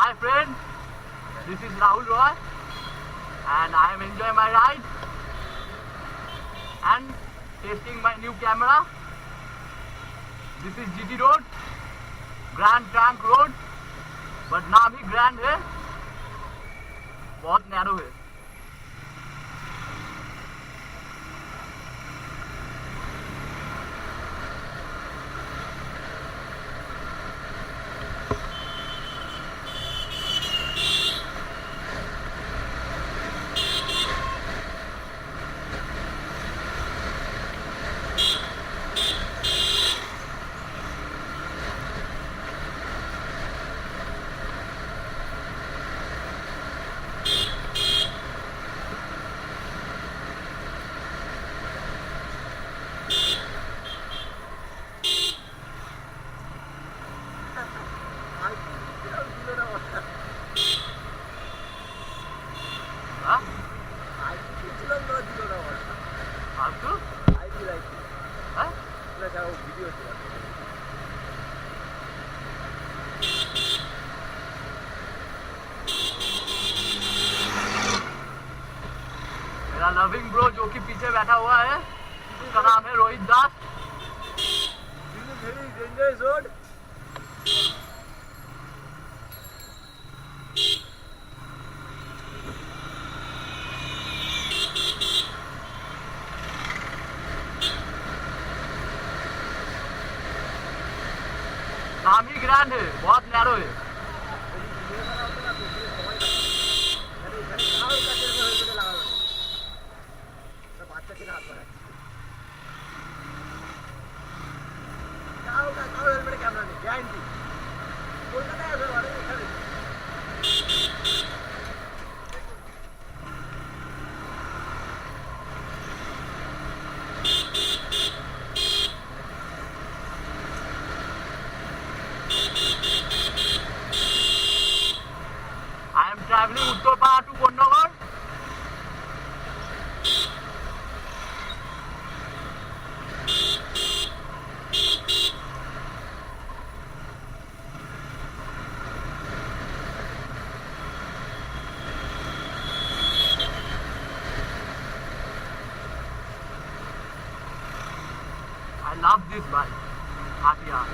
Hi friend, this is Rahul Roy and I am enjoying my ride and testing my new camera. This is GT Road, Grand Trunk Road, but नाम ही grand है, बहुत narrow है. मेरा loving bro जो कि पीछे बैठा हुआ है, उसका नाम है रोहित दास. नाम ही ग्रैंड है, बहुत नैरो है. I am traveling Uttarpara to Konnagar. I love this bike, RTR.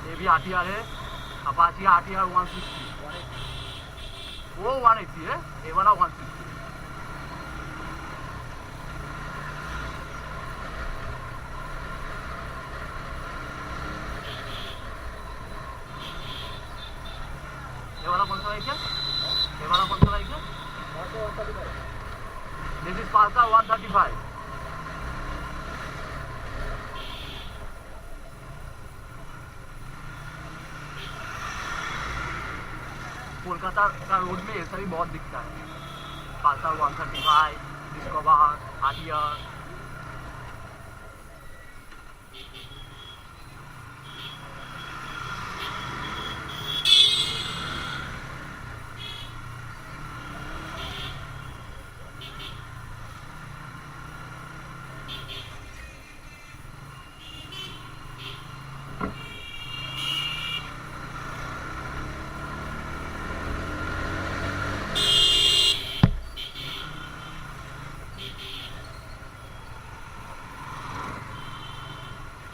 ये भी RTR है, अपाची RTR 160. वो 180 है, ये वाला 160. ये वाला कौन सा बाइक है? ये वाला कौन सा बाइक है? This is Pulsar 135. कोलकाता का रोड में ऐसा भी बहुत दिखता है. Pulsar 135, Discover, RTR.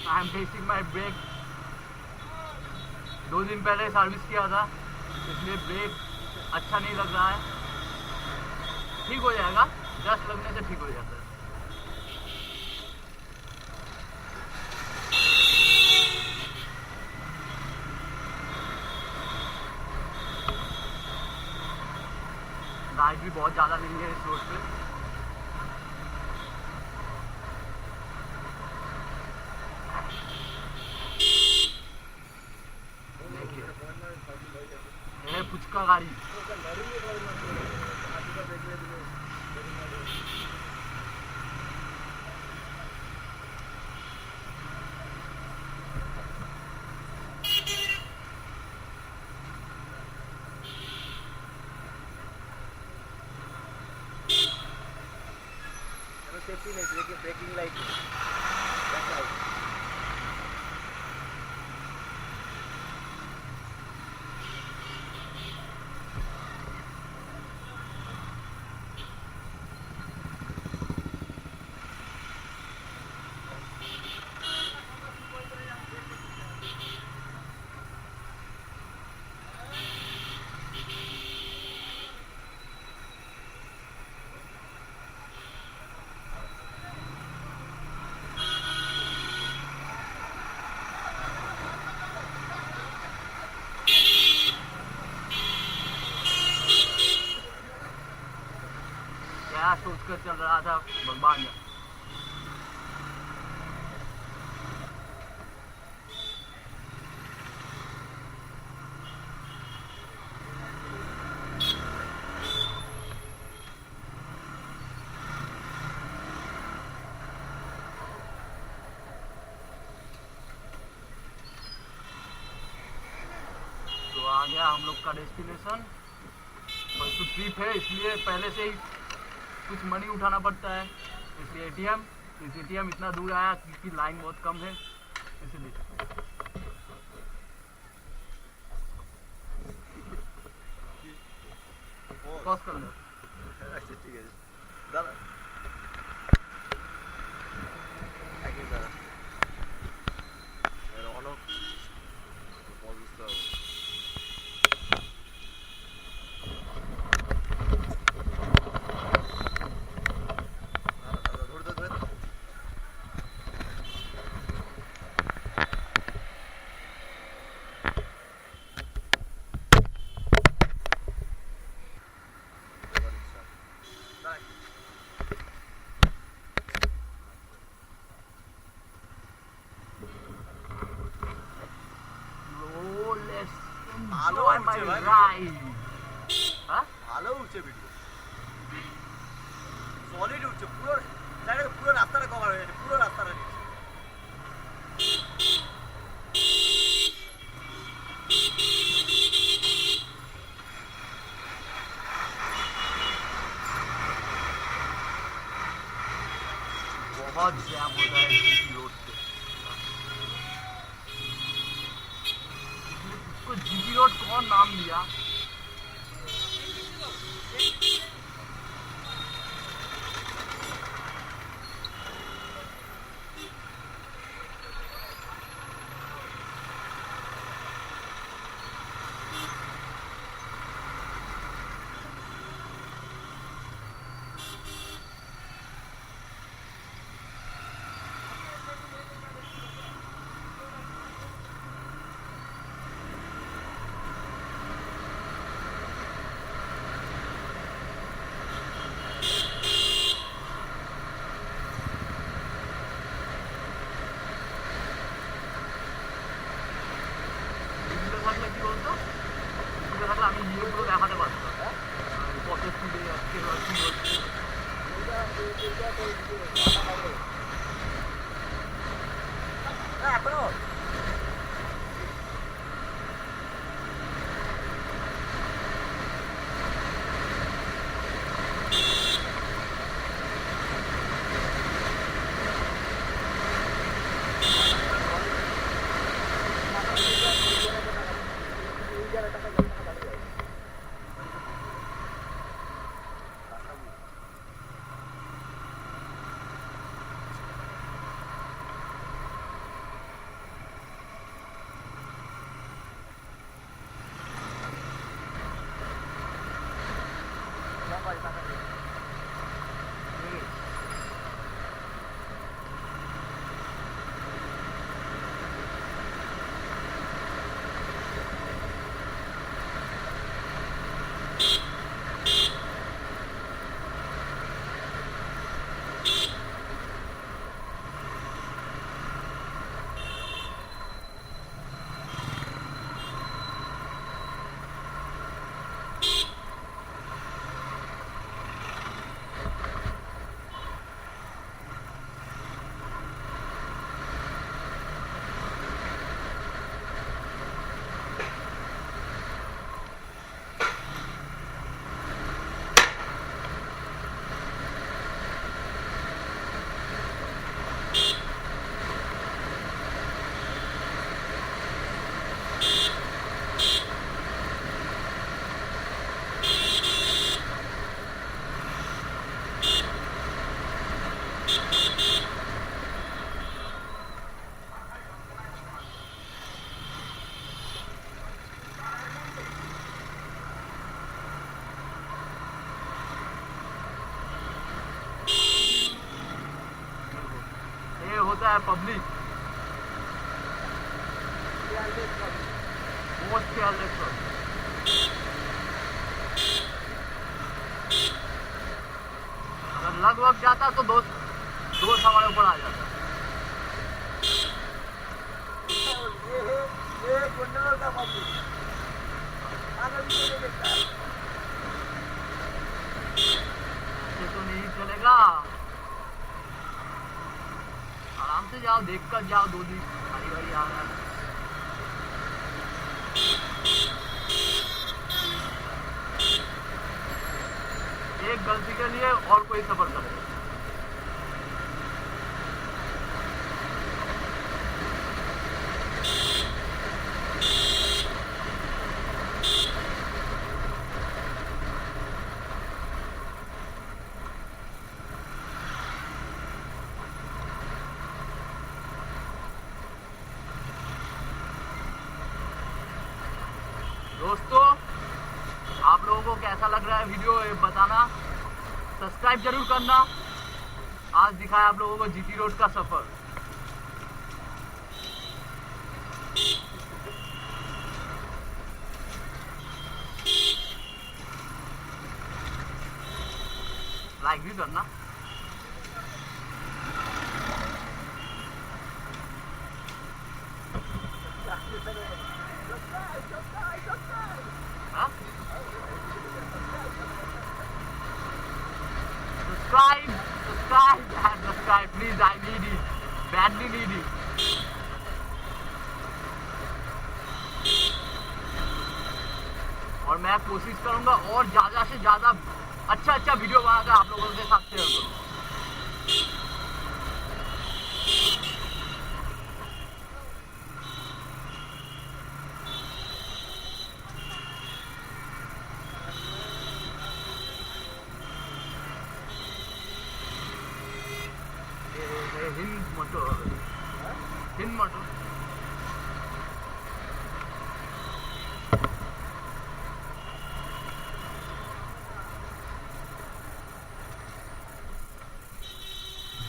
I am testing my brake. 2 दिन पहले सर्विस किया था, इसलिए ब्रेक अच्छा नहीं लग रहा है. ठीक हो जाएगा, जस्ट लगने से ठीक हो जाता है. राइड भी बहुत ज़्यादा नहीं है इस रोड पे. देखिए, पुचका गाड़ी. सेफ्टी नहीं देखिए ब्रेकिंग लाइट नहीं क्या सोचकर चल रहा था भगवान ने। तो आ गया हम लोग का डेस्टिनेशन। फर्स्ट ट्रिप है इसलिए पहले से ही कुछ मनी उठाना पड़ता है, इसलिए एटीएम इतना दूर आया क्योंकि लाइन बहुत कम है इसलिए। पॉज कर लो। अच्छा ठीक है दादा आगे दादा मेरा ऑन पॉज उसका Enjoy my ride. ভালো উঠছে ভিডিও সলিড উঠছে পুরো জায়গাটা পুরো রাস্তাটা কভার হয়ে যাচ্ছে পুরো রাস্তাটা बहुत जैम होता है जीटी रोड पे। इसको जीटी रोड कौन नाम दिया? থাকলে কি বলতো, থাকলে আমি ভিডিওগুলো দেখাতে পারতাম কত স্পিডে যাচ্ছে বা কি হচ্ছে। এখনো है पब्लिक, मोस्ट केयरलेस पब्लिक। अगर लग वग जाता तो दोस्त हमारे ऊपर आ जाता। ये कुंडलों का पब्लिक आगे भी नहीं देखता है। ये तो नहीं चलेगा, आराम से जाओ, देख कर जाओ, 2 दिन गाड़ी वाड़ी आ रहा है। एक गलती के लिए और कोई सफर करे। दोस्तों, आप लोगों को कैसा लग रहा है वीडियो ये बताना, सब्सक्राइब जरूर करना। आज दिखाया आप लोगों को जीटी रोड का सफर। लाइक भी करना। हाँ? Subscribe, please, I need it, badly need it. और मैं कोशिश करूंगा और ज़्यादा से ज़्यादा अच्छा वीडियो बनाकर आप लोगों के साथ शेयर करूँ। हिंद मटर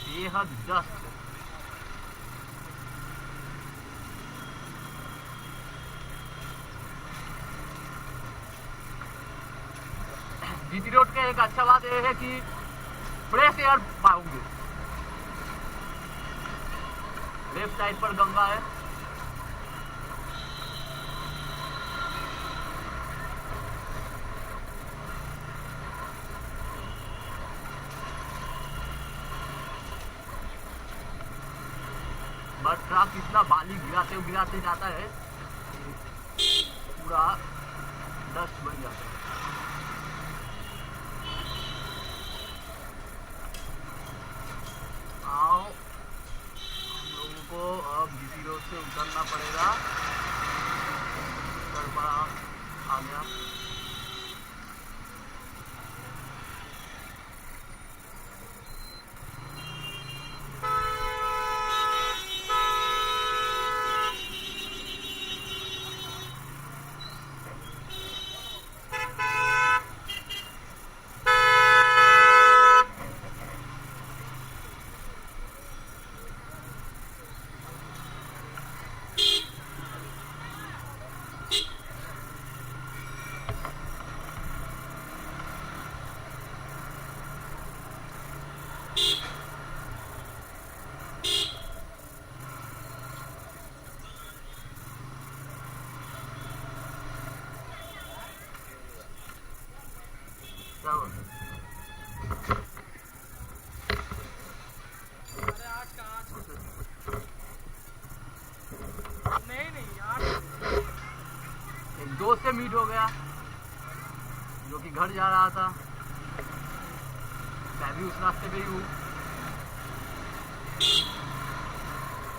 बेहद डस्ट। जीटी रोड का एक अच्छा बात यह है कि फ्रेश एयर पाओगे। लेफ्ट साइड पर गंगा है, बट ट्रक इतना बाली गिराते जाता है पूरा डस्ट बन जाता है। आओ, हम लोगों को अब जीटी रोड से उतरना पड़ेगा। गड़बड़ा आ गया। एक दोस्त से मीट हो गया जो कि घर जा रहा था, मैं भी उस रास्ते पे ही हूँ।